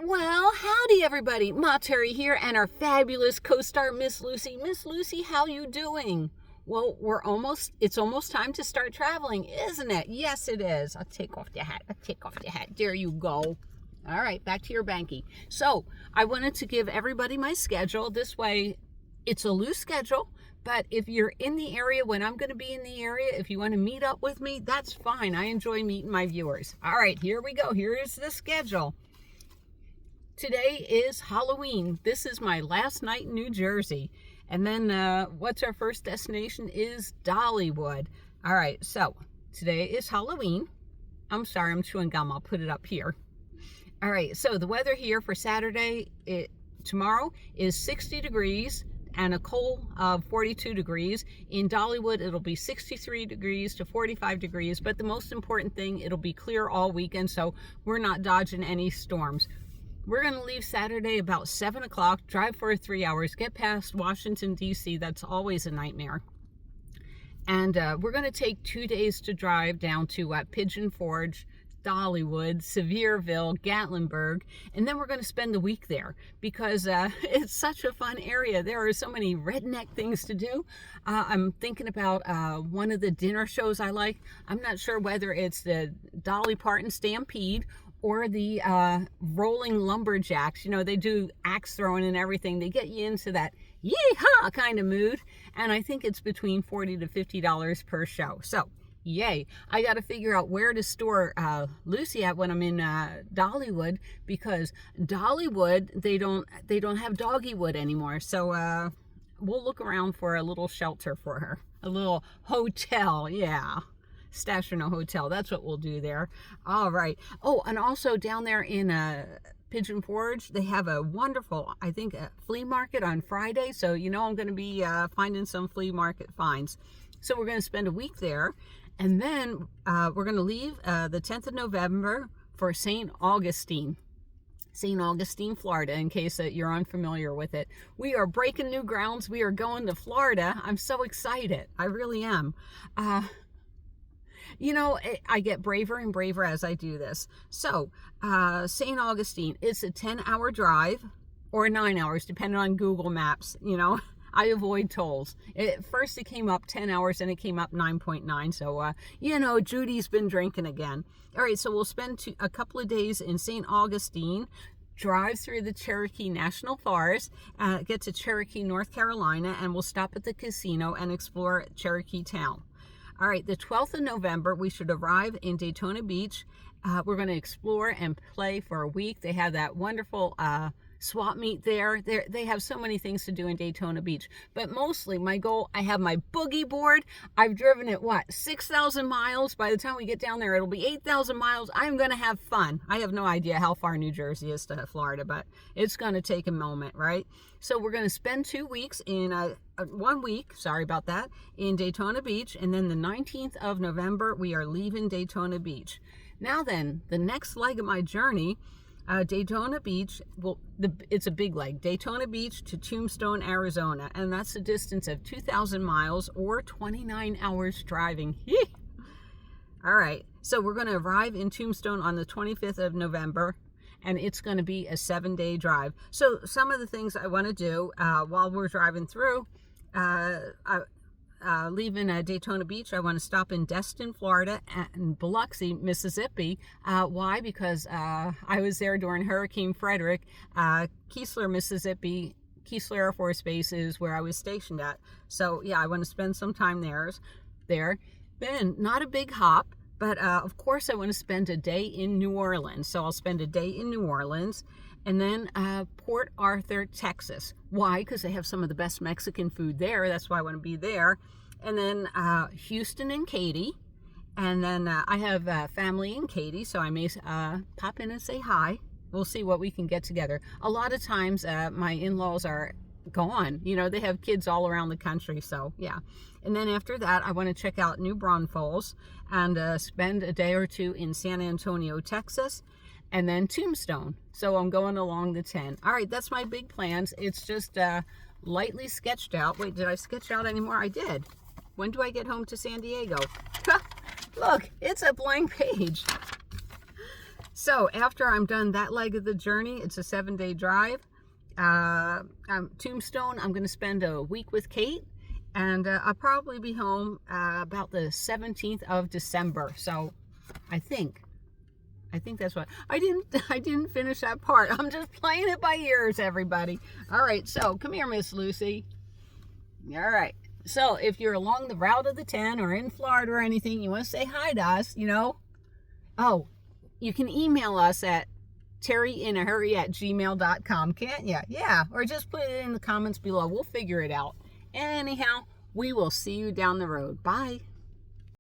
Well, howdy everybody. Ma Terry here and our fabulous co-star Miss Lucy. Miss Lucy, how you doing? Well, it's almost time to start traveling, isn't it? Yes, it is. I'll take off the hat. There you go. All right, back to your banky. So I wanted to give everybody my schedule. This way it's a loose schedule, but if you're in the area when I'm going to be in the area, if you want to meet up with me, that's fine. I enjoy meeting my viewers. All right, here we go. Here is the schedule. Today is Halloween. This is my last night in New Jersey. And then what's our first destination is Dollywood. All right, so today is Halloween. I'm sorry, I'm chewing gum. I'll put it up here. All right, so the weather here for Saturday, tomorrow is 60 degrees and a cold 42 degrees. In Dollywood, it'll be 63 degrees to 45 degrees. But the most important thing, it'll be clear all weekend, so we're not dodging any storms. We're going to leave Saturday about 7 o'clock, drive for 3 hours, get past Washington, D.C. That's always a nightmare. And we're going to take 2 days to drive down to Pigeon Forge, Dollywood, Sevierville, Gatlinburg, and then we're going to spend the week there because it's such a fun area. There are so many redneck things to do. I'm thinking about one of the dinner shows I like. I'm not sure whether it's the Dolly Parton Stampede or the rolling lumberjacks. You know, they do axe throwing and everything. They get you into that yee-haw kind of mood. And I think it's between $40 to $50 per show. So, yay. I got to figure out where to store Lucy at when I'm in Dollywood, because Dollywood, they don't have Doggywood anymore. So we'll look around for a little shelter for her. A little hotel, yeah. Stash in a hotel. That's what we'll do there. All right. Oh, and also down there in Pigeon Forge, they have a wonderful, I think, a flea market on Friday. So, you know, I'm going to be finding some flea market finds. So we're going to spend a week there. And then we're going to leave the 10th of November for St. Augustine, Florida, in case you're unfamiliar with it. We are breaking new grounds. We are going to Florida. I'm so excited. I really am. You know, I get braver and braver as I do this. So, St. Augustine, it's a 10-hour drive or 9 hours, depending on Google Maps. You know, I avoid tolls. First, it came up 10 hours, and it came up 9.9. So, you know, Judy's been drinking again. All right, so we'll spend a couple of days in St. Augustine, drive through the Cherokee National Forest, get to Cherokee, North Carolina, and we'll stop at the casino and explore Cherokee Town. All right, the 12th of November, we should arrive in Daytona Beach. We're going to explore and play for a week. They have that wonderful swap meet there. They have so many things to do in Daytona Beach. But mostly, my goal, I have my boogie board. I've driven it, 6,000 miles? By the time we get down there, it'll be 8,000 miles. I'm going to have fun. I have no idea how far New Jersey is to Florida, but it's going to take a moment, right? So we're going to spend 2 weeks in 1 week, sorry about that, in Daytona Beach. And then the 19th of November, we are leaving Daytona Beach. Now then, the next leg of my journey, Daytona Beach, well, it's a big leg. Daytona Beach to Tombstone, Arizona. And that's a distance of 2,000 miles or 29 hours driving. All right, so we're going to arrive in Tombstone on the 25th of November. And it's going to be a 7-day drive. So some of the things I want to do while we're driving through, leaving Daytona Beach, I want to stop in Destin, Florida, and Biloxi, Mississippi. Why? Because I was there during Hurricane Frederick. Keesler, Mississippi, Keesler Air Force Base is where I was stationed at. So yeah, I want to spend some time there. Then, not a big hop. But, of course, I want to spend a day in New Orleans. So I'll spend a day in New Orleans. And then Port Arthur, Texas. Why? Because they have some of the best Mexican food there. That's why I want to be there. And then Houston and Katy. And then I have family in Katy, so I may pop in and say hi. We'll see what we can get together. A lot of times my in-laws are gone. You know, they have kids all around the country. So, yeah. And then after that, I want to check out New Braunfels and spend a day or two in San Antonio, Texas, and then Tombstone. So I'm going along the 10. All right, that's my big plans. It's just lightly sketched out. Wait, did I sketch out anymore? I did. When do I get home to San Diego? Look, it's a blank page. So after I'm done that leg of the journey, it's a 7-day drive. Tombstone, I'm going to spend a week with Kate, and I'll probably be home about the 17th of December. So I think that's what I didn't finish that part. I'm just playing it by ears, everybody. All right, so come here, Miss Lucy. All right. So if you're along the route of the 10 or in Florida or anything, you want to say hi to us, Oh, you can email us at terryinahurry@gmail.com, can't you? Yeah, or just put it in the comments below. We'll figure it out. Anyhow, we will see you down the road. Bye.